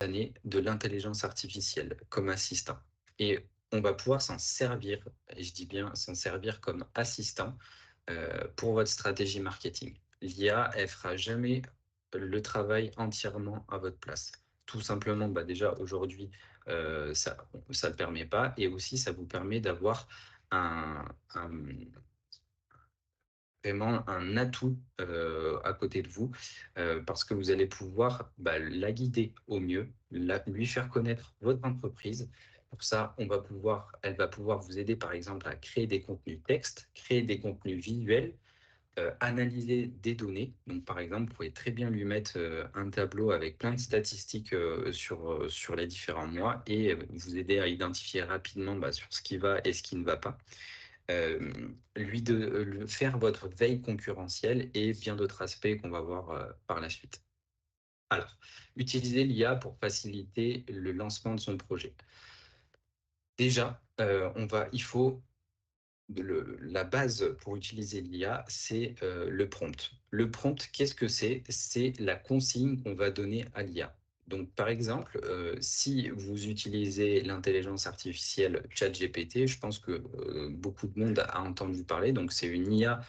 années de l'intelligence artificielle comme assistant. Et on va pouvoir s'en servir, et je dis bien s'en servir comme assistant pour votre stratégie marketing. L'IA, elle fera jamais le travail entièrement à votre place. Tout simplement, déjà aujourd'hui, ça ne le permet pas. Et aussi, ça vous permet d'avoir un, vraiment un atout à côté de vous parce que vous allez pouvoir la guider au mieux, lui faire connaître votre entreprise. Pour ça, elle va pouvoir vous aider par exemple à créer des contenus textes, créer des contenus visuels, analyser des données. Donc par exemple, vous pouvez très bien lui mettre un tableau avec plein de statistiques sur les différents mois et vous aider à identifier rapidement sur ce qui va et ce qui ne va pas faire votre veille concurrentielle et bien d'autres aspects qu'on va voir par la suite. Alors, utiliser l'IA pour faciliter le lancement de son projet. Déjà, il faut la base pour utiliser l'IA, c'est le prompt. Le prompt, qu'est-ce que c'est? C'est la consigne qu'on va donner à l'IA. Donc, par exemple, si vous utilisez l'intelligence artificielle ChatGPT, je pense que beaucoup de monde a entendu parler. Donc, c'est une IA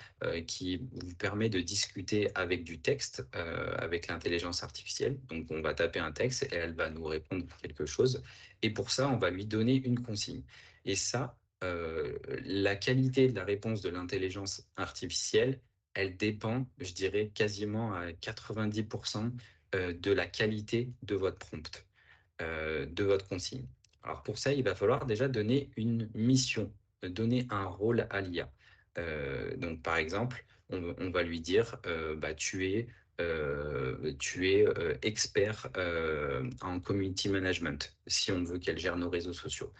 qui vous permet de discuter avec du texte, avec l'intelligence artificielle. Donc, on va taper un texte et elle va nous répondre quelque chose. Et pour ça, on va lui donner une consigne. Et ça, la qualité de la réponse de l'intelligence artificielle, elle dépend, je dirais, quasiment à 90% de la qualité de votre prompt, de votre consigne. Alors pour ça, il va falloir déjà donner une mission, donner un rôle à l'IA. Donc par exemple, on va lui dire, tu es expert en community management, si on veut qu'elle gère nos réseaux sociaux.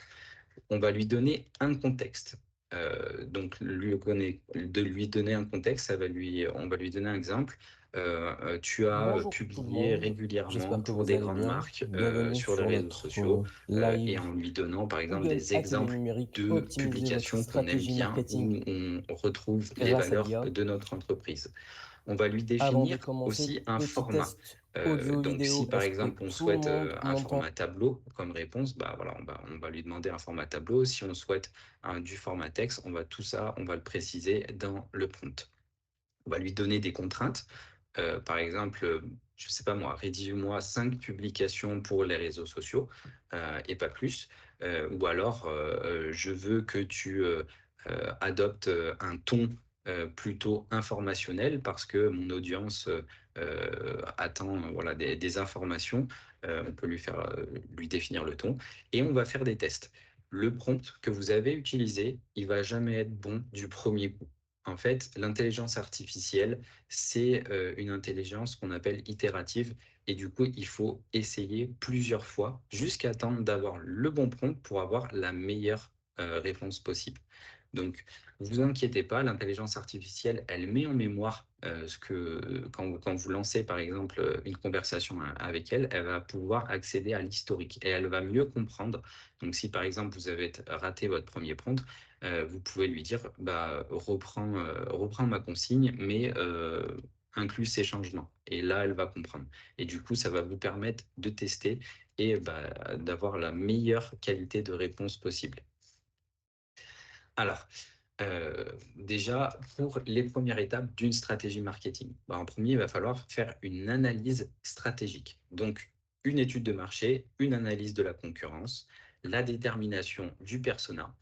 On va lui donner un contexte. Donc, de lui donner un contexte, on va lui donner un exemple. Tu as Bonjour tout le publié monde, régulièrement j'espère que pour vous des allez grandes bien. marques Bienvenue sur les sur réseaux notre sociaux et live en lui donnant, par exemple, Google des Atelier exemples numérique, de optimiser votre publications qu'on aime stratégie bien marketing où on retrouve les grâce à valeurs l'IA. de notre entreprise. On va lui Avant de définir commencer, aussi un petit format. test audio Donc, si vidéo, par est-ce que exemple on tout le souhaite monde un m'entend? format tableau comme réponse, voilà, on va lui demander un format tableau. Si on souhaite du format texte, tout ça, on va le préciser dans le prompt. On va lui donner des contraintes. Par exemple, je ne sais pas moi, rédige-moi 5 publications pour les réseaux sociaux et pas plus. Ou alors, je veux que tu adoptes un ton plutôt informationnel parce que mon audience attend voilà, des informations. On peut lui définir le ton et on va faire des tests. Le prompt que vous avez utilisé, il va jamais être bon du premier coup. En fait, l'intelligence artificielle, c'est une intelligence qu'on appelle itérative. Et du coup, il faut essayer plusieurs fois jusqu'à attendre d'avoir le bon prompt pour avoir la meilleure réponse possible. Donc, vous inquiétez pas, l'intelligence artificielle, elle met en mémoire quand vous lancez, par exemple, une conversation avec elle, elle va pouvoir accéder à l'historique et elle va mieux comprendre. Donc, si par exemple, vous avez raté votre premier prompt, vous pouvez lui dire, reprends ma consigne, mais inclus ces changements. Et là, elle va comprendre. Et du coup, ça va vous permettre de tester et d'avoir la meilleure qualité de réponse possible. Alors, déjà, pour les premières étapes d'une stratégie marketing, en premier, il va falloir faire une analyse stratégique. Donc, une étude de marché, une analyse de la concurrence, la détermination du persona.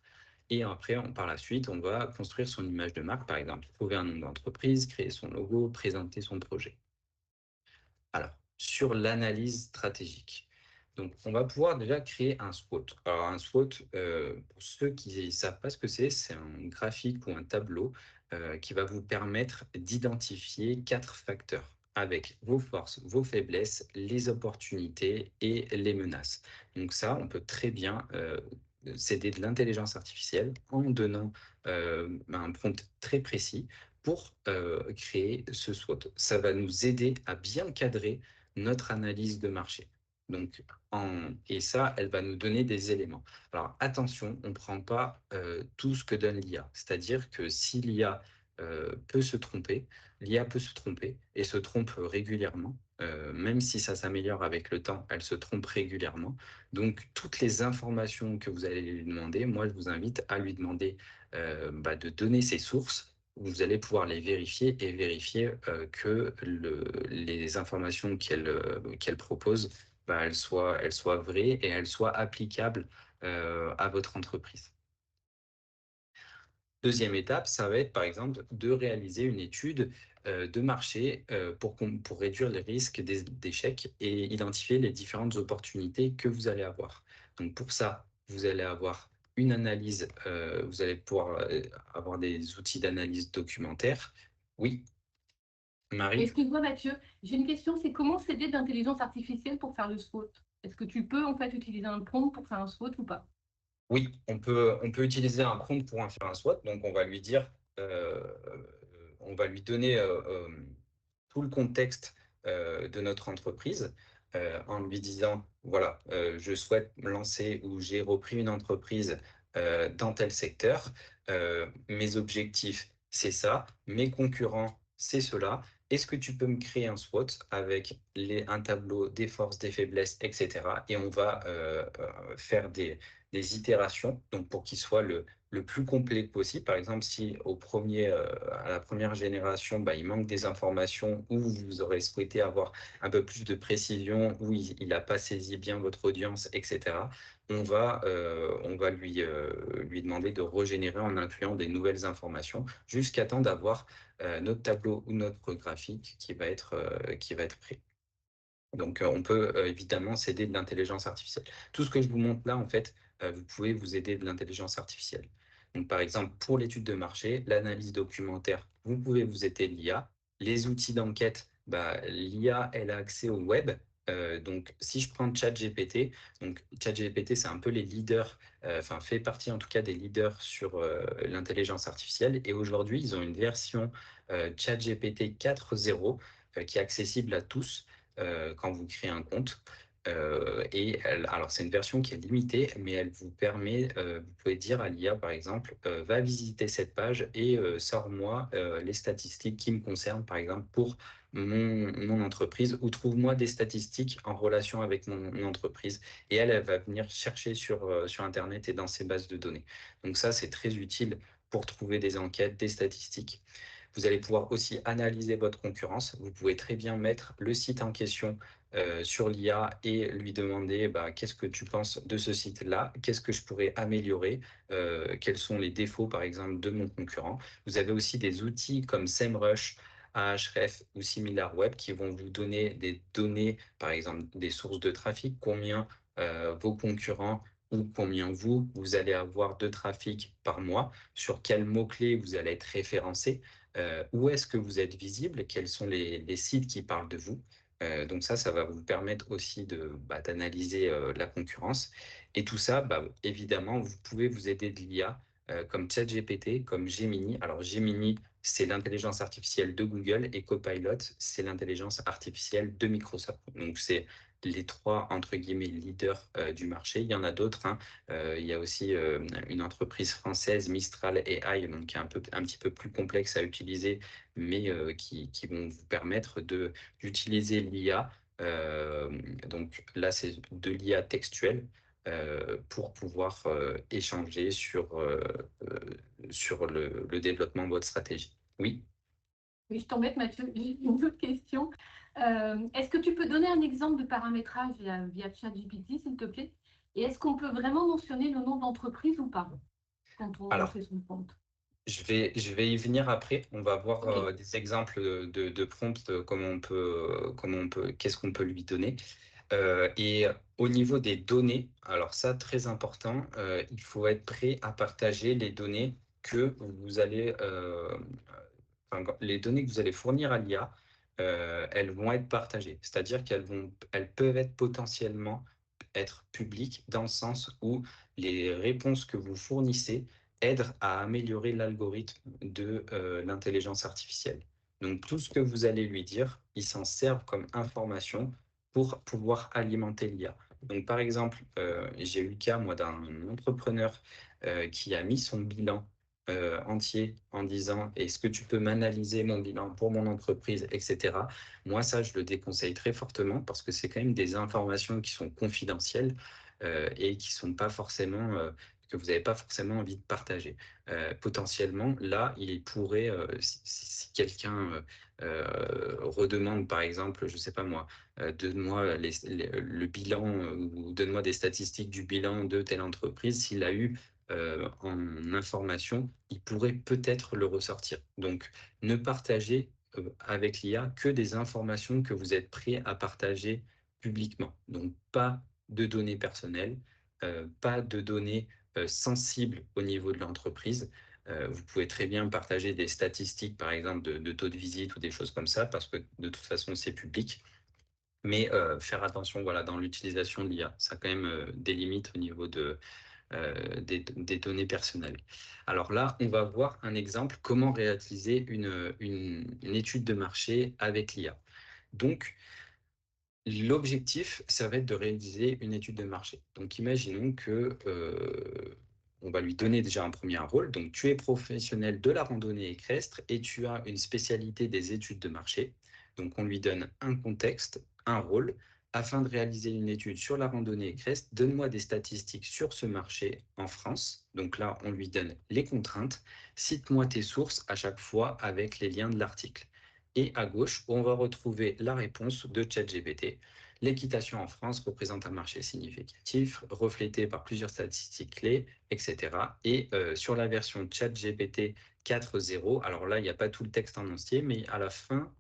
Et après, par la suite, on va construire son image de marque, par exemple, trouver un nom d'entreprise, créer son logo, présenter son projet. Alors, sur l'analyse stratégique. Donc, on va pouvoir déjà créer un SWOT. Alors, un SWOT, pour ceux qui ne savent pas ce que c'est un graphique ou un tableau qui va vous permettre d'identifier 4 facteurs avec vos forces, vos faiblesses, les opportunités et les menaces. Donc ça, on peut très bien s'aider de l'intelligence artificielle en donnant un prompt très précis pour créer ce SWOT. Ça va nous aider à bien cadrer notre analyse de marché. Donc, et ça, elle va nous donner des éléments. Alors, attention, on ne prend pas tout ce que donne l'IA. C'est-à-dire que si l'IA peut se tromper, l'IA peut se tromper et se trompe régulièrement. même si ça s'améliore avec le temps, elle se trompe régulièrement. Donc, toutes les informations que vous allez lui demander, moi, je vous invite à lui demander de donner ses sources. Vous allez pouvoir les vérifier et vérifier que les informations qu'elle propose, elles soient vraies et elles soient applicables à votre entreprise. Deuxième étape, ça va être par exemple de réaliser une étude de marché pour réduire les risques d'échec et identifier les différentes opportunités que vous allez avoir. Donc pour ça, vous allez avoir une analyse, vous allez pouvoir avoir des outils d'analyse documentaire. Oui, Marie? Excuse-moi Mathieu, j'ai une question, c'est comment s'aider d'intelligence artificielle pour faire le SWOT? Est-ce que tu peux en fait utiliser un prompt pour faire un SWOT ou pas? Oui, on peut utiliser un prompt pour en faire un SWOT. Donc, on va lui dire, on va lui donner tout le contexte de notre entreprise en lui disant, voilà, je souhaite me lancer ou j'ai repris une entreprise dans tel secteur. Mes objectifs, c'est ça. Mes concurrents, c'est cela. Est-ce que tu peux me créer un SWOT avec un tableau des forces, des faiblesses, etc. Et on va faire des itérations, donc pour qu'il soit le plus complet possible. Par exemple, si à la première génération, il manque des informations ou vous aurez souhaité avoir un peu plus de précision ou il n'a pas saisi bien votre audience, etc., on va lui demander de régénérer en incluant des nouvelles informations jusqu'à temps d'avoir notre tableau ou notre graphique qui va être prêt. Donc, on peut évidemment s'aider de l'intelligence artificielle. Tout ce que je vous montre là, en fait, vous pouvez vous aider de l'intelligence artificielle. Donc, par exemple, pour l'étude de marché, l'analyse documentaire, vous pouvez vous aider de l'IA. Les outils d'enquête, l'IA, elle a accès au web. Donc, si je prends ChatGPT, donc ChatGPT, c'est un peu les leaders, enfin, fait partie en tout cas des leaders sur l'intelligence artificielle. Et aujourd'hui, ils ont une version ChatGPT 4.0 qui est accessible à tous quand vous créez un compte. Alors, c'est une version qui est limitée, mais elle vous permet, vous pouvez dire à l'IA, par exemple, va visiter cette page et sors-moi les statistiques qui me concernent, par exemple, pour mon entreprise, ou trouve-moi des statistiques en relation avec mon entreprise. Et elle va venir chercher sur Internet et dans ses bases de données. Donc ça, c'est très utile pour trouver des enquêtes, des statistiques. Vous allez pouvoir aussi analyser votre concurrence. Vous pouvez très bien mettre le site en question sur l'IA et lui demander qu'est-ce que tu penses de ce site-là, qu'est-ce que je pourrais améliorer, quels sont les défauts, par exemple, de mon concurrent. Vous avez aussi des outils comme SEMrush, Ahref ou SimilarWeb qui vont vous donner des données, par exemple, des sources de trafic, combien vos concurrents ou combien vous allez avoir de trafic par mois, sur quels mots-clés vous allez être référencé, où est-ce que vous êtes visible, quels sont les sites qui parlent de vous. Donc ça va vous permettre aussi d'analyser la concurrence. Et tout ça, évidemment, vous pouvez vous aider de l'IA comme ChatGPT, comme Gemini. Alors Gemini, c'est l'intelligence artificielle de Google et Copilot, c'est l'intelligence artificielle de Microsoft. Donc c'est les trois, entre guillemets, leaders du marché. Il y en a d'autres, hein. Il y a aussi une entreprise française, Mistral AI, donc qui est un petit peu plus complexe à utiliser, mais qui vont vous permettre d'utiliser l'IA. Donc là, c'est de l'IA textuelle pour pouvoir échanger euh, sur le développement de votre stratégie. Oui. Oui, je t'embête Mathieu, j'ai une autre question. Est-ce que tu peux donner un exemple de paramétrage via ChatGPT, s'il te plaît? Et est-ce qu'on peut vraiment mentionner le nom d'entreprise ou pas quand on Alors, fait son compte? je vais y venir après. On va voir Ok. des exemples de prompts, qu'est-ce qu'on peut lui donner. Et au niveau des données, alors ça, très important, il faut être prêt à partager les données que vous allez, les données que vous allez fournir à l'IA, elles vont être partagées. C'est-à-dire elles peuvent être potentiellement être publiques dans le sens où les réponses que vous fournissez aident à améliorer l'algorithme de l'intelligence artificielle. Donc tout ce que vous allez lui dire, il s'en servent comme information pour pouvoir alimenter l'IA. Donc, par exemple, j'ai eu le cas, moi, d'un entrepreneur qui a mis son bilan entier en disant: «Est-ce que tu peux m'analyser mon bilan pour mon entreprise?» et cetera. Moi, ça, je le déconseille très fortement parce que c'est quand même des informations qui sont confidentielles, et qui sont pas forcément, que vous n'avez pas forcément envie de partager. Potentiellement, là, il pourrait, si quelqu'un, redemande par exemple, je sais pas moi, donne-moi le bilan, ou donne-moi des statistiques du bilan de telle entreprise. S'il a eu en information, il pourrait peut-être le ressortir. Donc, ne partagez avec l'IA que des informations que vous êtes prêt à partager publiquement. Donc, pas de données personnelles, pas de données sensibles au niveau de l'entreprise. Vous pouvez très bien partager des statistiques, par exemple, de taux de visite ou des choses comme ça, parce que de toute façon, c'est public. Mais faire attention, voilà, dans l'utilisation de l'IA. Ça a quand même des limites au niveau des données personnelles. Alors là, on va voir un exemple, comment réaliser une étude de marché avec l'IA. Donc, l'objectif, ça va être de réaliser une étude de marché. Donc, imaginons que on va lui donner déjà un premier rôle. Donc, tu es professionnel de la randonnée équestre et tu as une spécialité des études de marché. Donc, on lui donne un contexte, un rôle. Afin de réaliser une étude sur la randonnée équestre, donne-moi des statistiques sur ce marché en France. Donc là, on lui donne les contraintes. Cite-moi tes sources à chaque fois avec les liens de l'article. Et à gauche, on va retrouver la réponse de ChatGPT. L'équitation en France représente un marché significatif, reflété par plusieurs statistiques clés, etc. Et sur la version ChatGPT 4.0, alors là, il n'y a pas tout le texte en entier, mais à la fin,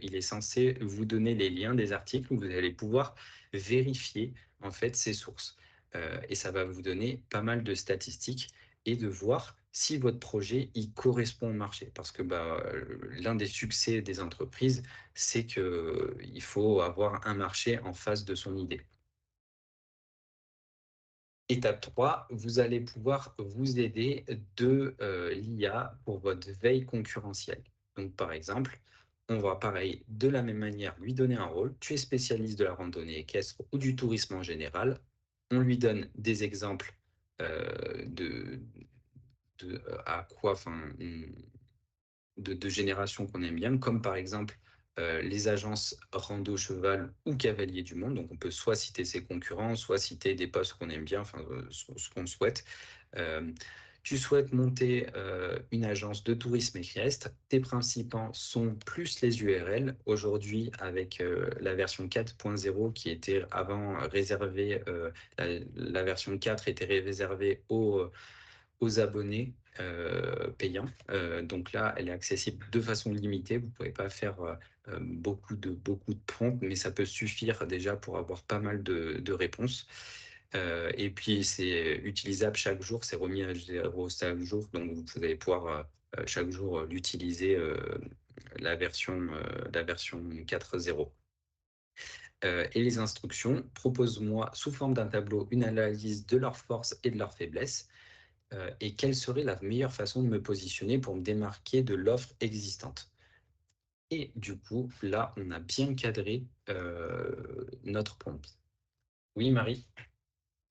il est censé vous donner les liens des articles où vous allez pouvoir vérifier en fait ces sources. Et ça va vous donner pas mal de statistiques et de voir si votre projet y correspond au marché. Parce que l'un des succès des entreprises, c'est qu'il faut avoir un marché en face de son idée. Étape 3, vous allez pouvoir vous aider de l'IA pour votre veille concurrentielle. Donc, par exemple, on va pareil, de la même manière, lui donner un rôle. Tu es spécialiste de la randonnée équestre ou du tourisme en général. On lui donne des exemples de, à quoi, de générations qu'on aime bien, comme par exemple les agences rando cheval ou cavalier du monde. Donc on peut soit citer ses concurrents, soit citer des postes qu'on aime bien, enfin ce qu'on souhaite. Euh, Tu souhaites monter une agence de tourisme équestre. Tes principaux sont plus les URL. Aujourd'hui, avec la version 4.0 qui était avant réservée, la version 4 était réservée aux abonnés payants. Donc là, elle est accessible de façon limitée. Vous ne pouvez pas faire beaucoup de prompts, mais ça peut suffire déjà pour avoir pas mal de réponses. Et puis, c'est utilisable chaque jour, c'est remis à zéro chaque jour, donc vous allez pouvoir chaque jour l'utiliser, la version 4.0. Et les instructions, propose-moi sous forme d'un tableau une analyse de leurs forces et de leurs faiblesses, et quelle serait la meilleure façon de me positionner pour me démarquer de l'offre existante. Et du coup, là, on a bien cadré notre prompt. Oui, Marie?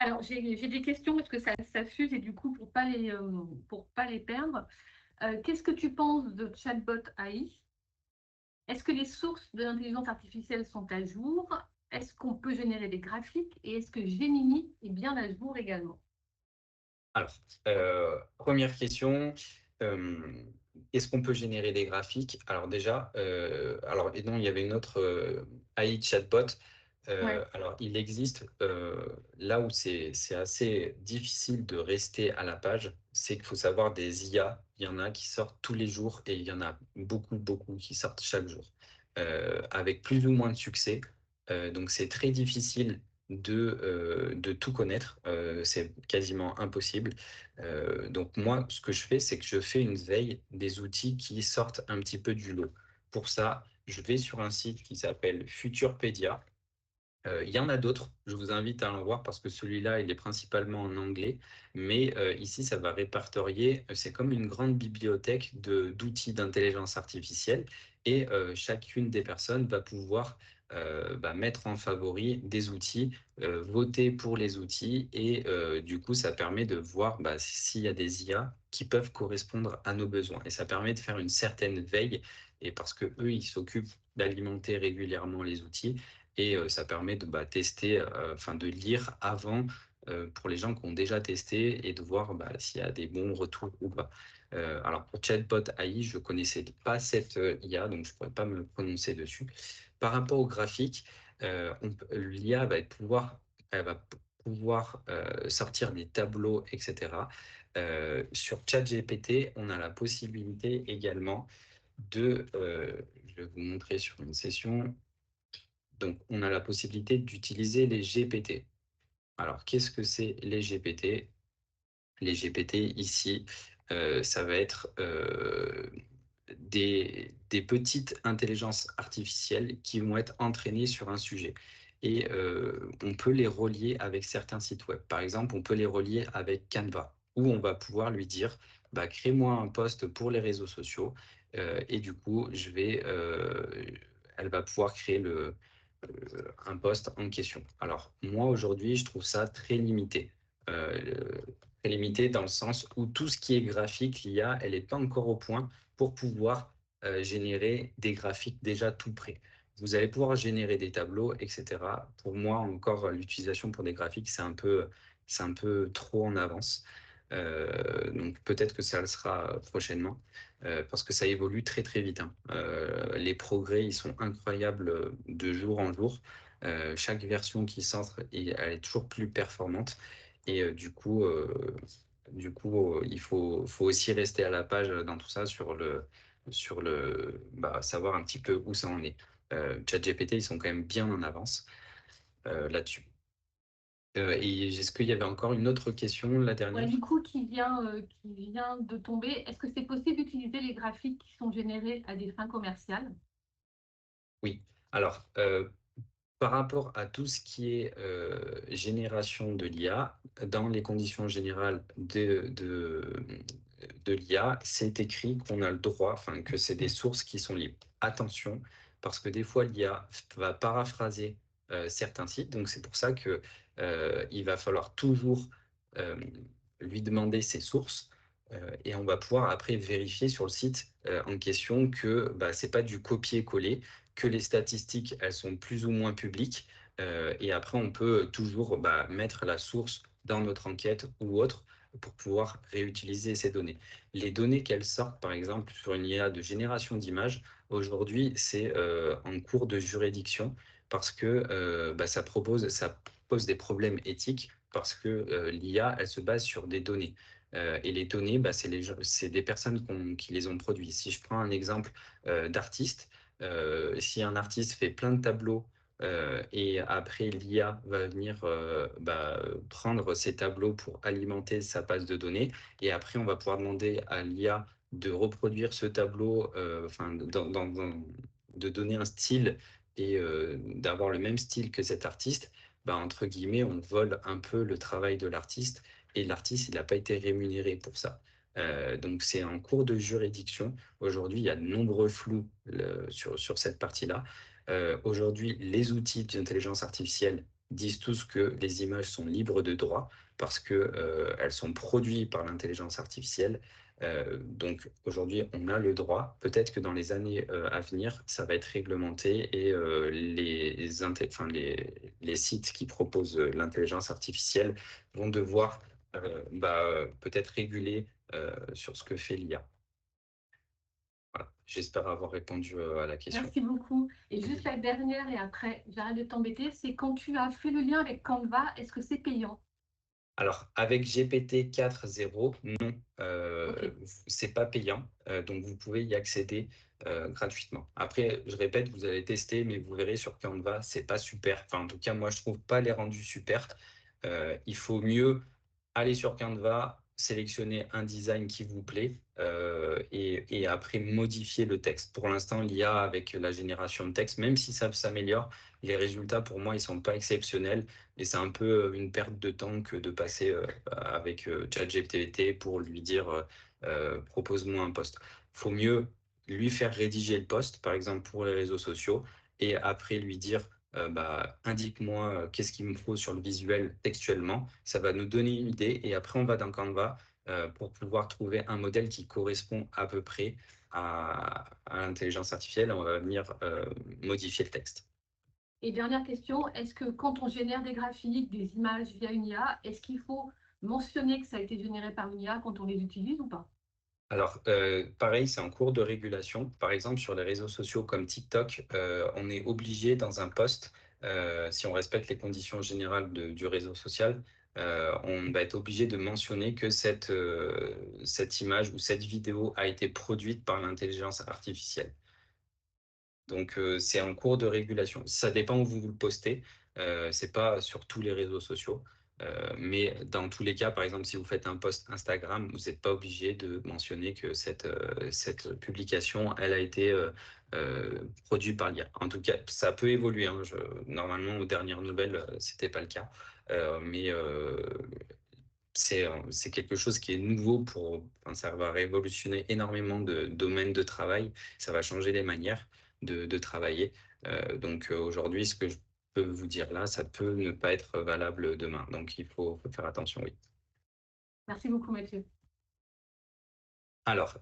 Alors, j'ai des questions parce que ça fuse et du coup, pour pas les perdre, qu'est-ce que tu penses de Chatbot AI? Est-ce que les sources de l'intelligence artificielle sont à jour? Est-ce qu'on peut générer des graphiques? Et est-ce que Gemini est bien à jour également? Alors, première question, est-ce qu'on peut générer des graphiques? Alors déjà, alors et non, il y avait une autre AI chatbot. Ouais. Alors, il existe là où c'est assez difficile de rester à la page, c'est qu'il faut savoir des IA, il y en a qui sortent tous les jours et il y en a beaucoup qui sortent chaque jour, avec plus ou moins de succès. Donc, c'est très difficile de tout connaître. C'est quasiment impossible. Donc moi, ce que je fais, c'est que je fais une veille des outils qui sortent un petit peu du lot. Pour ça, je vais sur un site qui s'appelle Futurpedia. Il y en a d'autres, je vous invite à en voir parce que celui-là, il est principalement en anglais, mais ici, ça va répertorier, c'est comme une grande bibliothèque d'outils d'intelligence artificielle et chacune des personnes va pouvoir mettre en favori des outils, voter pour les outils et du coup, ça permet de voir s'il y a des IA qui peuvent correspondre à nos besoins. Et ça permet de faire une certaine veille et parce que eux, ils s'occupent d'alimenter régulièrement les outils et ça permet de tester, de lire avant pour les gens qui ont déjà testé et de voir s'il y a des bons retours ou pas. Alors pour Chatbot AI, je ne connaissais pas cette IA, donc je ne pourrais pas me prononcer dessus. Par rapport au graphique, l'IA elle va pouvoir sortir des tableaux, etc. Sur ChatGPT, on a la possibilité également je vais vous montrer sur une session, donc on a la possibilité d'utiliser les GPT. Alors, qu'est-ce que c'est les GPT? Les GPT ici, ça va être des petites intelligences artificielles qui vont être entraînées sur un sujet. Et on peut les relier avec certains sites web. Par exemple, on peut les relier avec Canva, où on va pouvoir lui dire, crée-moi un post pour les réseaux sociaux. Et du coup, elle va pouvoir créer un post en question. Alors, moi, aujourd'hui, je trouve ça très limité. Très limité dans le sens où tout ce qui est graphique, l'IA, elle n'est pas encore au point pour pouvoir générer des graphiques déjà tout prêts. Vous allez pouvoir générer des tableaux, etc. Pour moi, encore, l'utilisation pour des graphiques, c'est un peu trop en avance. Donc peut-être que ça le sera prochainement, parce que ça évolue très très vite, hein. Les progrès, ils sont incroyables de jour en jour. Chaque version qui sort, elle est toujours plus performante. Et il faut aussi rester à la page dans tout ça savoir un petit peu où ça en est. ChatGPT, ils sont quand même bien en avance là-dessus. Et est-ce qu'il y avait encore une autre question, la Ouais, dernière? du coup, qui vient de tomber, est-ce que c'est possible d'utiliser les graphiques qui sont générés à des fins commerciales? Oui. Alors, par rapport à tout ce qui est génération de l'IA, dans les conditions générales de l'IA, c'est écrit qu'on a le droit, enfin que c'est des sources qui sont libres. Attention, parce que des fois l'IA va paraphraser certains sites, donc c'est pour ça que il va falloir toujours euh, lui demander ses sources. Et on va pouvoir après vérifier sur le site en question que c'est pas du copier-coller, que les statistiques, elles sont plus ou moins publiques. Et après, on peut toujours mettre la source dans notre enquête ou autre pour pouvoir réutiliser ces données. Les données qu'elles sortent, par exemple, sur une IA de génération d'images, aujourd'hui, c'est en cours de juridiction parce que ça pose des problèmes éthiques parce que l'IA, elle se base sur des données. Et les données, c'est des personnes qui les ont produites. Si je prends un exemple d'artiste, si un artiste fait plein de tableaux et après l'IA va venir prendre ces tableaux pour alimenter sa base de données et après on va pouvoir demander à l'IA de reproduire ce tableau, de donner un style et d'avoir le même style que cet artiste, entre guillemets, on vole un peu le travail de l'artiste et l'artiste, il n'a pas été rémunéré pour ça. Donc c'est en cours de juridiction. Aujourd'hui, il y a de nombreux flous sur cette partie-là. Aujourd'hui, les outils d'intelligence artificielle disent tous que les images sont libres de droit parce que, elles sont produites par l'intelligence artificielle. Donc aujourd'hui, on a le droit. Peut-être que dans les années à venir, ça va être réglementé et les sites qui proposent l'intelligence artificielle vont devoir peut-être réguler sur ce que fait l'IA. Voilà. J'espère avoir répondu à la question. Merci beaucoup. Et juste la dernière, et après, j'arrête de t'embêter, c'est quand tu as fait le lien avec Canva, est-ce que c'est payant? Alors, avec GPT 4.0, non, Ok. c'est pas payant, donc vous pouvez y accéder gratuitement. Après, je répète, vous allez tester, mais vous verrez sur Canva, c'est pas super. Enfin, en tout cas, moi, je trouve pas les rendus super. Il faut mieux aller sur Canva, sélectionner un design qui vous plaît et après modifier le texte. Pour l'instant, l'IA avec la génération de texte, même si ça s'améliore, les résultats pour moi, ils sont pas exceptionnels et c'est un peu une perte de temps que de passer avec ChatGPT pour lui dire propose-moi un post. Il faut mieux lui faire rédiger le post, par exemple pour les réseaux sociaux, et après lui dire bah, indique-moi qu'est-ce qu'il me faut sur le visuel textuellement. Ça va nous donner une idée et après on va dans Canva pour pouvoir trouver un modèle qui correspond à peu près à l'intelligence artificielle. On va venir modifier le texte. Et dernière question, est-ce que quand on génère des graphiques, des images via une IA, est-ce qu'il faut mentionner que ça a été généré par une IA quand on les utilise ou pas? Alors, pareil, c'est en cours de régulation. Par exemple, sur les réseaux sociaux comme TikTok, on est obligé dans un post, si on respecte les conditions générales du réseau social, on va être obligé de mentionner que cette image ou cette vidéo a été produite par l'intelligence artificielle. Donc, c'est en cours de régulation. Ça dépend où vous le postez. C'est pas sur tous les réseaux sociaux. Mais dans tous les cas, par exemple, si vous faites un post Instagram, vous n'êtes pas obligé de mentionner que cette publication, elle a été produite par l'IA. En tout cas, ça peut évoluer, hein. Normalement, aux dernières nouvelles, c'était pas le cas. Mais c'est quelque chose qui est nouveau enfin, ça va révolutionner énormément de domaines de travail. Ça va changer les manières de travailler. Donc aujourd'hui, ce que je peux vous dire là, ça peut ne pas être valable demain. Donc faut faire attention, oui. Merci beaucoup, Mathieu. Alors,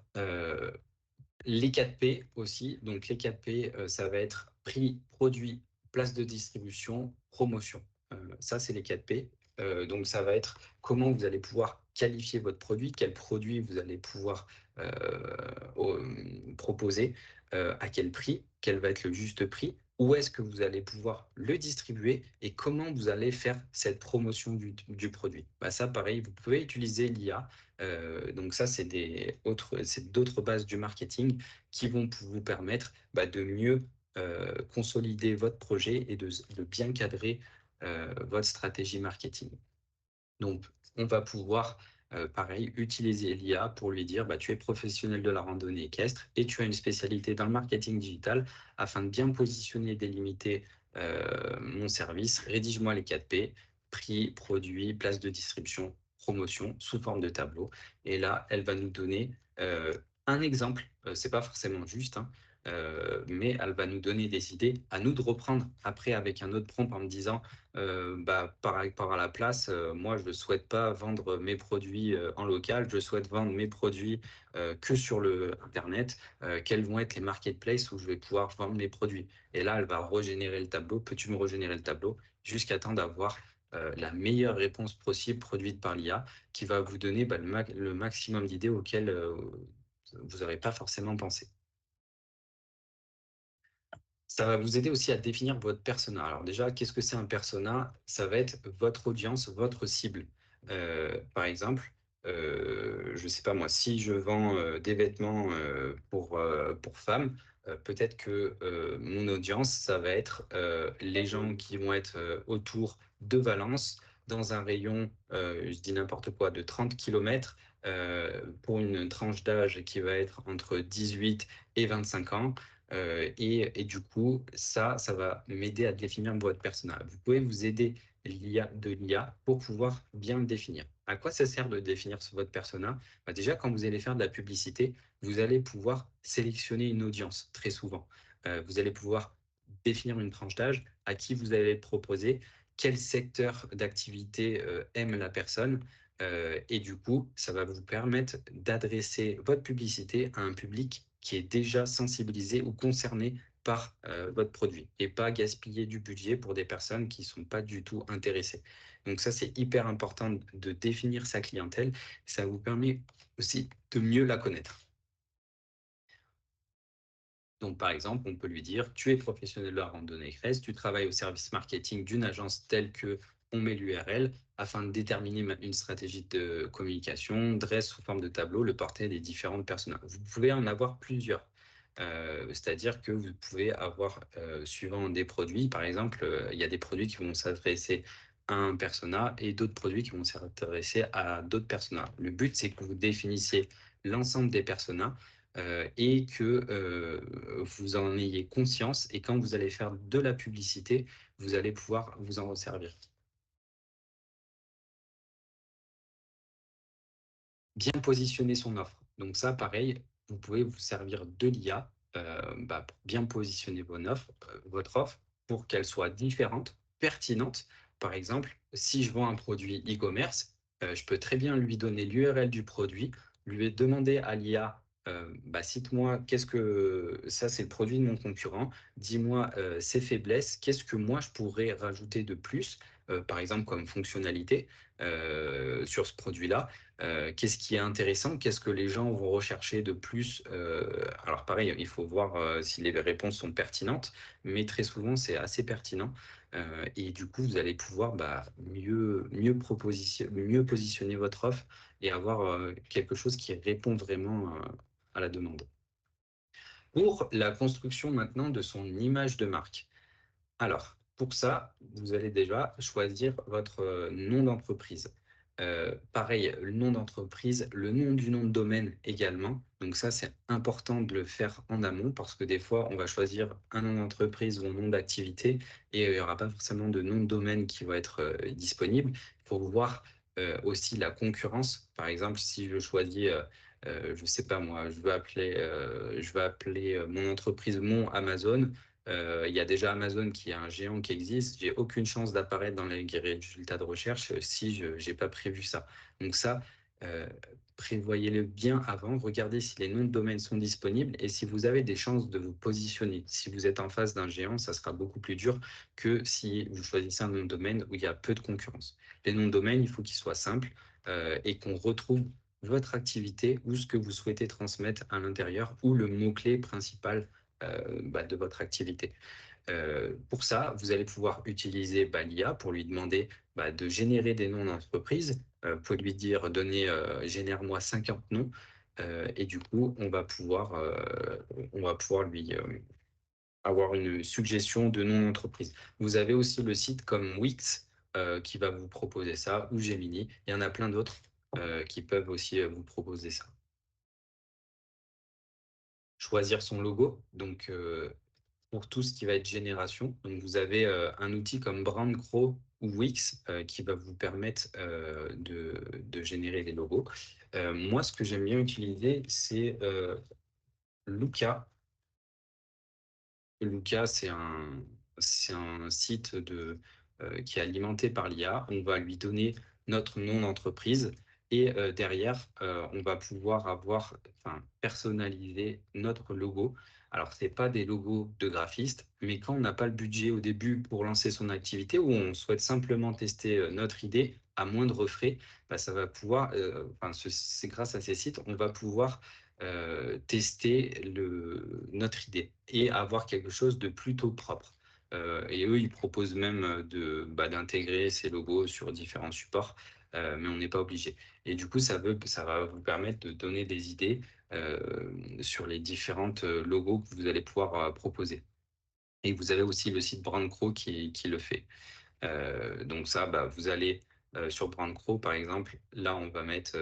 les 4P aussi. Donc, les 4P, ça va être prix, produit, place de distribution, promotion. Ça, c'est les 4P. Donc, ça va être comment vous allez pouvoir qualifier votre produit, quel produit vous allez pouvoir proposer, à quel prix, quel va être le juste prix, où est-ce que vous allez pouvoir le distribuer et comment vous allez faire cette promotion du produit. Bah, ça, pareil, vous pouvez utiliser l'IA. Donc ça, c'est d'autres bases du marketing qui vont vous permettre de mieux consolider votre projet et de bien cadrer votre stratégie marketing. Donc, on va pouvoir, pareil, utiliser l'IA pour lui dire, tu es professionnel de la randonnée équestre et tu as une spécialité dans le marketing digital afin de bien positionner et délimiter mon service. Rédige-moi les 4P, prix, produit, place de distribution, promotion, sous forme de tableau. Et là, elle va nous donner un exemple. C'est pas forcément juste, hein, mais elle va nous donner des idées, à nous de reprendre après avec un autre prompt en me disant, par rapport à la place, moi, je ne souhaite pas vendre mes produits en local, je souhaite vendre mes produits que sur le Internet. Quels vont être les marketplaces où je vais pouvoir vendre mes produits? Et là, elle va régénérer le tableau. Peux-tu me régénérer le tableau jusqu'à temps d'avoir la meilleure réponse possible produite par l'IA qui va vous donner le maximum d'idées auxquelles vous n'aurez pas forcément pensé. Ça va vous aider aussi à définir votre persona. Alors déjà, qu'est-ce que c'est un persona? Ça va être votre audience, votre cible. Par exemple, je ne sais pas moi, si je vends des vêtements pour femmes, peut-être que mon audience, ça va être les gens qui vont être autour de Valence, dans un rayon, je dis n'importe quoi, de 30 km, pour une tranche d'âge qui va être entre 18 et 25 ans. Et du coup, ça va m'aider à définir votre persona. Vous pouvez vous aider de l'IA pour pouvoir bien le définir. À quoi ça sert de définir votre persona? Déjà, quand vous allez faire de la publicité, vous allez pouvoir sélectionner une audience très souvent. Vous allez pouvoir définir une tranche d'âge, à qui vous allez le proposer, quel secteur d'activité aime la personne. Et du coup, ça va vous permettre d'adresser votre publicité à un public qui est déjà sensibilisé ou concerné par votre produit et pas gaspiller du budget pour des personnes qui ne sont pas du tout intéressées. Donc ça, c'est hyper important de définir sa clientèle. Ça vous permet aussi de mieux la connaître. Donc, par exemple, on peut lui dire, tu es professionnel de la randonnée équestre, tu travailles au service marketing d'une agence telle que on met l'URL afin de déterminer une stratégie de communication, dresse sous forme de tableau le portrait des différentes personnes. Vous pouvez en avoir plusieurs. C'est-à-dire que vous pouvez avoir, suivant des produits, par exemple, il y a des produits qui vont s'adresser à un persona et d'autres produits qui vont s'adresser à d'autres personas. Le but, c'est que vous définissiez l'ensemble des personas et que vous en ayez conscience. Et quand vous allez faire de la publicité, vous allez pouvoir vous en resservir. Bien positionner son offre. Donc ça, pareil, vous pouvez vous servir de l'IA pour bien positionner votre offre pour qu'elle soit différente, pertinente. Par exemple, si je vends un produit e-commerce, je peux très bien lui donner l'URL du produit, lui demander à l'IA, cite-moi, qu'est-ce que ça, c'est le produit de mon concurrent, dis-moi ses faiblesses, qu'est-ce que moi je pourrais rajouter de plus, par exemple comme fonctionnalité sur ce produit-là. Qu'est-ce qui est intéressant? Qu'est-ce que les gens vont rechercher de plus? Alors pareil, il faut voir si les réponses sont pertinentes, mais très souvent, c'est assez pertinent. Et du coup, vous allez pouvoir mieux positionner votre offre et avoir quelque chose qui répond vraiment à la demande. Pour la construction maintenant de son image de marque. Alors, pour ça, vous allez déjà choisir votre nom d'entreprise. Pareil, le nom d'entreprise, le nom du nom de domaine également. Donc ça, c'est important de le faire en amont parce que des fois, on va choisir un nom d'entreprise ou un nom d'activité et il n'y aura pas forcément de nom de domaine qui va être disponible. Il faut voir aussi la concurrence. Par exemple, si je choisis, je ne sais pas moi, je vais appeler mon entreprise Mon Amazon. Il y a déjà Amazon qui est un géant qui existe. J'ai aucune chance d'apparaître dans les résultats de recherche si je n'ai pas prévu ça. Donc ça, euh, prévoyez-le bien avant. Regardez si les noms de domaine sont disponibles et si vous avez des chances de vous positionner. Si vous êtes en face d'un géant, ça sera beaucoup plus dur que si vous choisissez un nom de domaine où il y a peu de concurrence. Les noms de domaine, il faut qu'ils soient simples et qu'on retrouve votre activité ou ce que vous souhaitez transmettre à l'intérieur ou le mot-clé principal de votre activité. Pour ça, vous allez pouvoir utiliser l'IA pour lui demander de générer des noms d'entreprise. Vous pouvez lui dire, génère-moi 50 noms. Et du coup, on va pouvoir lui avoir une suggestion de nom d'entreprise. Vous avez aussi le site comme Wix qui va vous proposer ça, ou Gemini. Il y en a plein d'autres qui peuvent aussi vous proposer ça. Choisir son logo. Donc, pour tout ce qui va être génération. Donc, vous avez un outil comme BrandCrow ou Wix qui va vous permettre de générer des logos. Moi, ce que j'aime bien utiliser, c'est Luca. Luca, c'est un site qui est alimenté par l'IA. On va lui donner notre nom d'entreprise et derrière, on va pouvoir personnaliser notre logo. Alors, ce n'est pas des logos de graphistes, mais quand on n'a pas le budget au début pour lancer son activité ou on souhaite simplement tester notre idée à moindre frais, ça va pouvoir, c'est grâce à ces sites, on va pouvoir tester notre idée et avoir quelque chose de plutôt propre. Et eux, ils proposent même d'intégrer ces logos sur différents supports, mais on n'est pas obligé. Et du coup, ça va vous permettre de donner des idées sur les différentes logos que vous allez pouvoir proposer. Et vous avez aussi le site BrandCrow qui le fait. Donc ça, vous allez sur BrandCrow, par exemple, là, on va mettre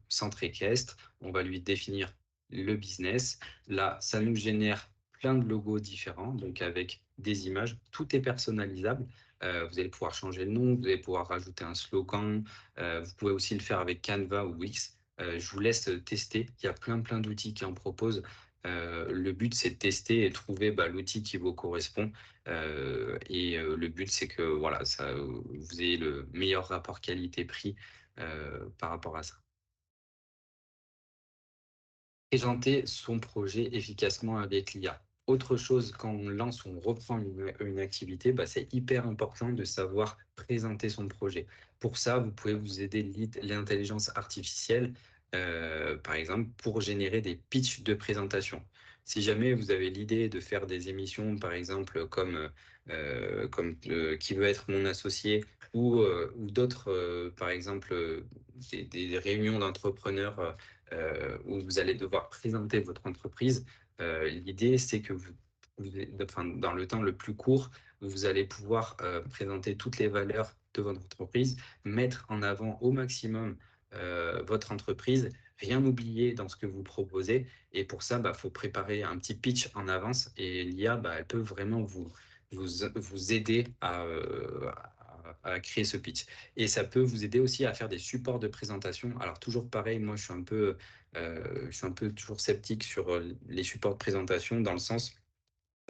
centre équestre, on va lui définir le business. Là, ça nous génère plein de logos différents, donc avec des images, tout est personnalisable. Vous allez pouvoir changer le nom, vous allez pouvoir rajouter un slogan, vous pouvez aussi le faire avec Canva ou Wix. Je vous laisse tester, il y a plein d'outils qui en proposent. Le but, c'est de tester et trouver l'outil qui vous correspond. Le but, c'est que voilà, vous ayez le meilleur rapport qualité-prix par rapport à ça. Présenter son projet efficacement avec l'IA. Autre chose, quand on lance, on reprend une activité, c'est hyper important de savoir présenter son projet. Pour ça, vous pouvez vous aider de l'intelligence artificielle, par exemple, pour générer des pitchs de présentation. Si jamais vous avez l'idée de faire des émissions, par exemple, comme Qui veut être mon associé, ou d'autres, par exemple, des réunions d'entrepreneurs où vous allez devoir présenter votre entreprise. L'idée, c'est que dans le temps le plus court, vous allez pouvoir présenter toutes les valeurs de votre entreprise, mettre en avant au maximum votre entreprise, rien oublier dans ce que vous proposez. Et pour ça, faut préparer un petit pitch en avance et l'IA, elle peut vraiment vous aider à créer ce pitch. Et ça peut vous aider aussi à faire des supports de présentation. Alors toujours pareil, moi je suis un peu toujours sceptique sur les supports de présentation dans le sens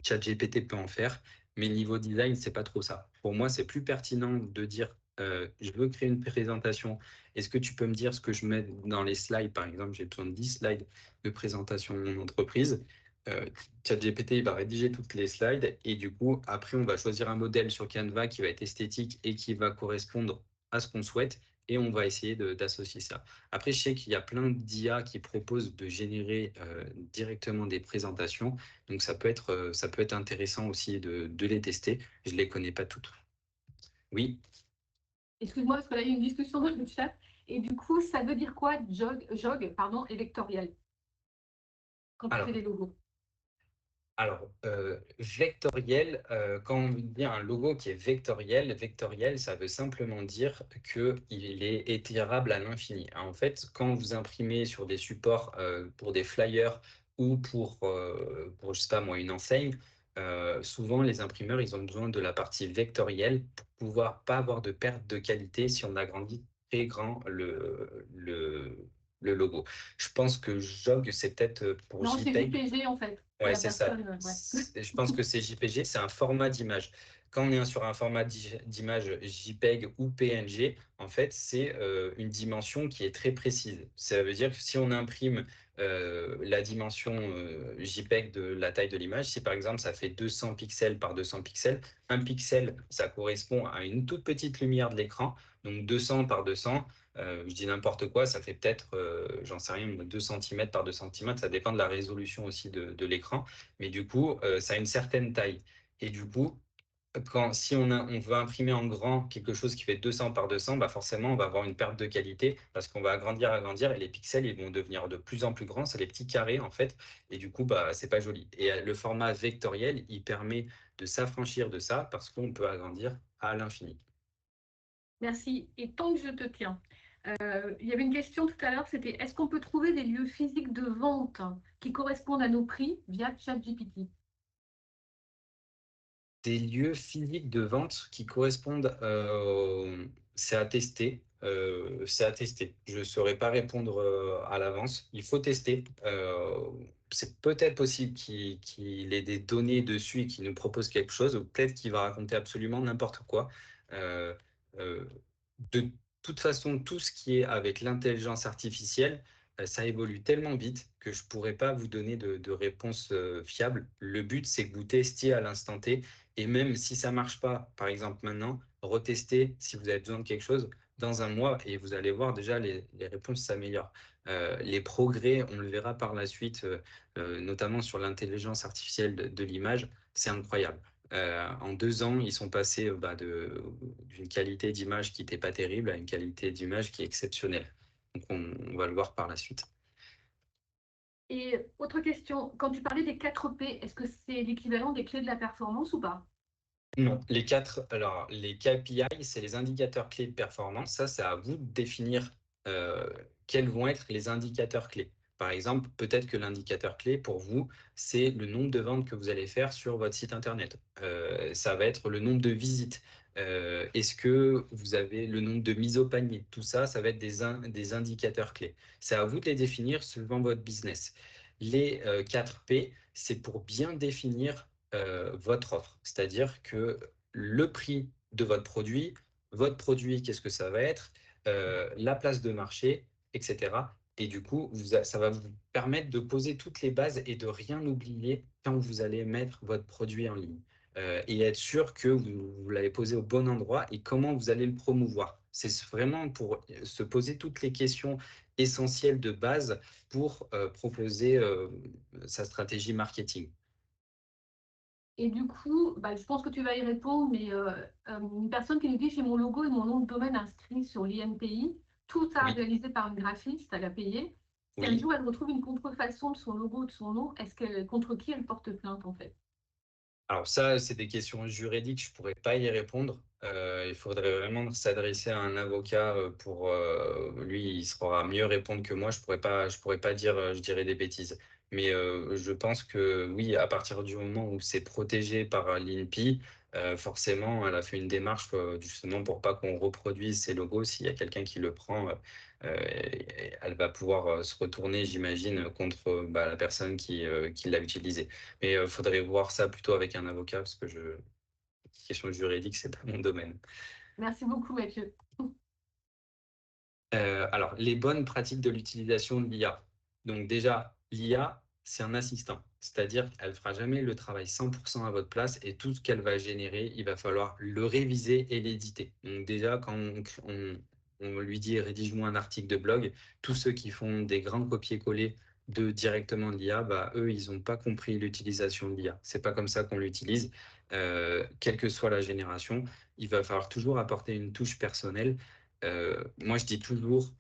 ChatGPT peut en faire, mais niveau design, c'est pas trop ça. Pour moi, c'est plus pertinent de dire je veux créer une présentation. Est-ce que tu peux me dire ce que je mets dans les slides? Par exemple, j'ai besoin de 10 slides de présentation de mon entreprise. ChatGPT il va rédiger toutes les slides et du coup, après, on va choisir un modèle sur Canva qui va être esthétique et qui va correspondre à ce qu'on souhaite et on va essayer d'associer ça. Après, je sais qu'il y a plein d'IA qui proposent de générer directement des présentations. Donc ça peut être intéressant aussi de les tester. Je ne les connais pas toutes. Oui. Excuse-moi, parce que là, il y a une discussion dans le chat. Et du coup, ça veut dire quoi, jog, et vectoriel, quand tu fais Alors, des logos? Vectoriel, quand on dit un logo qui est vectoriel, ça veut simplement dire qu'il est étirable à l'infini. En fait, quand vous imprimez sur des supports pour des flyers ou pour, je sais pas moi, une enseigne, souvent les imprimeurs, ils ont besoin de la partie vectorielle pour pouvoir pas avoir de perte de qualité si on agrandit très grand le logo. Je pense que JOG, c'est peut-être pour Non, c'est JPEG. JPG en fait, pour Ouais, la c'est ça. personne. Ouais. Je pense que c'est JPG, c'est un format d'image. Quand on est sur un format d'image JPEG ou PNG, en fait, c'est une dimension qui est très précise. Ça veut dire que si on imprime la dimension JPEG de la taille de l'image, si par exemple ça fait 200 pixels par 200 pixels, un pixel, ça correspond à une toute petite lumière de l'écran, donc 200 par 200. Je dis n'importe quoi, ça fait peut-être, j'en sais rien, 2 cm par 2 cm, ça dépend de la résolution aussi de l'écran, mais du coup, ça a une certaine taille. Et du coup, si on veut imprimer en grand quelque chose qui fait 200 par 200, bah forcément, on va avoir une perte de qualité parce qu'on va agrandir, et les pixels, ils vont devenir de plus en plus grands, c'est les petits carrés en fait, et du coup, bah, c'est pas joli. Et le format vectoriel, il permet de s'affranchir de ça parce qu'on peut agrandir à l'infini. Merci. Et tant que je te tiens, il y avait une question tout à l'heure, c'était est-ce qu'on peut trouver des lieux physiques de vente qui correspondent à nos prix via ChatGPT? Des lieux physiques de vente qui correspondent, c'est à tester. C'est à tester. Je ne saurais pas répondre à l'avance. Il faut tester. C'est peut-être possible qu'il ait des données dessus et qu'il nous propose quelque chose, ou peut-être qu'il va raconter absolument n'importe quoi. Euh, euh, de toute façon, tout ce qui est avec l'intelligence artificielle, ça évolue tellement vite que je ne pourrais pas vous donner de réponse fiable. Le but, c'est que vous testiez à l'instant T et même si ça marche pas, par exemple maintenant, retestez si vous avez besoin de quelque chose dans un mois et vous allez voir déjà les réponses s'améliorent. Les progrès, on le verra par la suite, notamment sur l'intelligence artificielle de l'image, c'est incroyable. En 2 ans, ils sont passés d'une qualité d'image qui n'était pas terrible à une qualité d'image qui est exceptionnelle. Donc on va le voir par la suite. Et autre question, quand tu parlais des 4 P, est-ce que c'est l'équivalent des clés de la performance ou pas? Non, les KPI, c'est les indicateurs clés de performance. Ça, c'est à vous de définir quels vont être les indicateurs clés. Par exemple, peut-être que l'indicateur clé pour vous, c'est le nombre de ventes que vous allez faire sur votre site Internet. Ça va être le nombre de visites. Est-ce que vous avez le nombre de mises au panier? Tout ça, ça va être des indicateurs clés. C'est à vous de les définir suivant votre business. Les 4 P, c'est pour bien définir votre offre. C'est-à-dire que le prix de votre produit, qu'est-ce que ça va être, la place de marché, etc. Et du coup, ça va vous permettre de poser toutes les bases et de rien oublier quand vous allez mettre votre produit en ligne. Et être sûr que vous l'avez posé au bon endroit et comment vous allez le promouvoir. C'est vraiment pour se poser toutes les questions essentielles de base pour proposer sa stratégie marketing. Et du coup, bah, je pense que tu vas y répondre, mais une personne qui nous dit j'ai mon logo et mon nom de domaine inscrit sur l'INPI, tout ça Oui, réalisé par une graphiste, elle a payé. Si un oui. jour elle retrouve une contrefaçon de son logo ou de son nom, est-ce qu'elle contre qui elle porte plainte en fait? Alors ça, c'est des questions juridiques, je pourrais pas y répondre. Il faudrait vraiment s'adresser à un avocat pour lui, il saura mieux répondre que moi. Je pourrais pas dire, je dirais des bêtises. Mais je pense que oui, à partir du moment où c'est protégé par l'INPI, forcément, elle a fait une démarche justement pour pas qu'on reproduise ces logos. S'il y a quelqu'un qui le prend, elle va pouvoir se retourner, j'imagine, contre la personne qui l'a utilisé. Mais il faudrait voir ça plutôt avec un avocat, parce que question juridique, c'est pas mon domaine. Merci beaucoup, Mathieu. Alors, les bonnes pratiques de l'utilisation de l'IA. Donc déjà, l'IA, c'est un assistant, c'est-à-dire qu'elle ne fera jamais le travail 100% à votre place et tout ce qu'elle va générer, il va falloir le réviser et l'éditer. Donc déjà, quand on lui dit rédige-moi un article de blog, tous ceux qui font des grands copier-coller directement de l'IA, eux, ils n'ont pas compris l'utilisation de l'IA. C'est pas comme ça qu'on l'utilise. Quelle que soit la génération, il va falloir toujours apporter une touche personnelle. Moi, je dis toujours,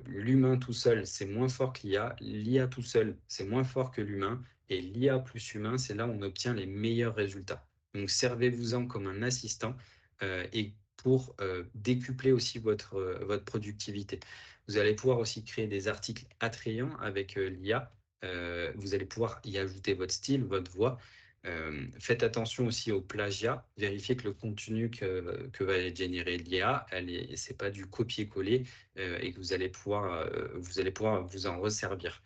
l'humain tout seul, c'est moins fort que l'IA. L'IA tout seul, c'est moins fort que l'humain. Et l'IA plus humain, c'est là où on obtient les meilleurs résultats. Donc, servez-vous-en comme un assistant et pour décupler aussi votre productivité. Vous allez pouvoir aussi créer des articles attrayants avec l'IA. Vous allez pouvoir y ajouter votre style, votre voix. Faites attention aussi au plagiat. Vérifiez que le contenu que va générer l'IA, c'est pas du copier-coller et que vous allez pouvoir vous en resservir.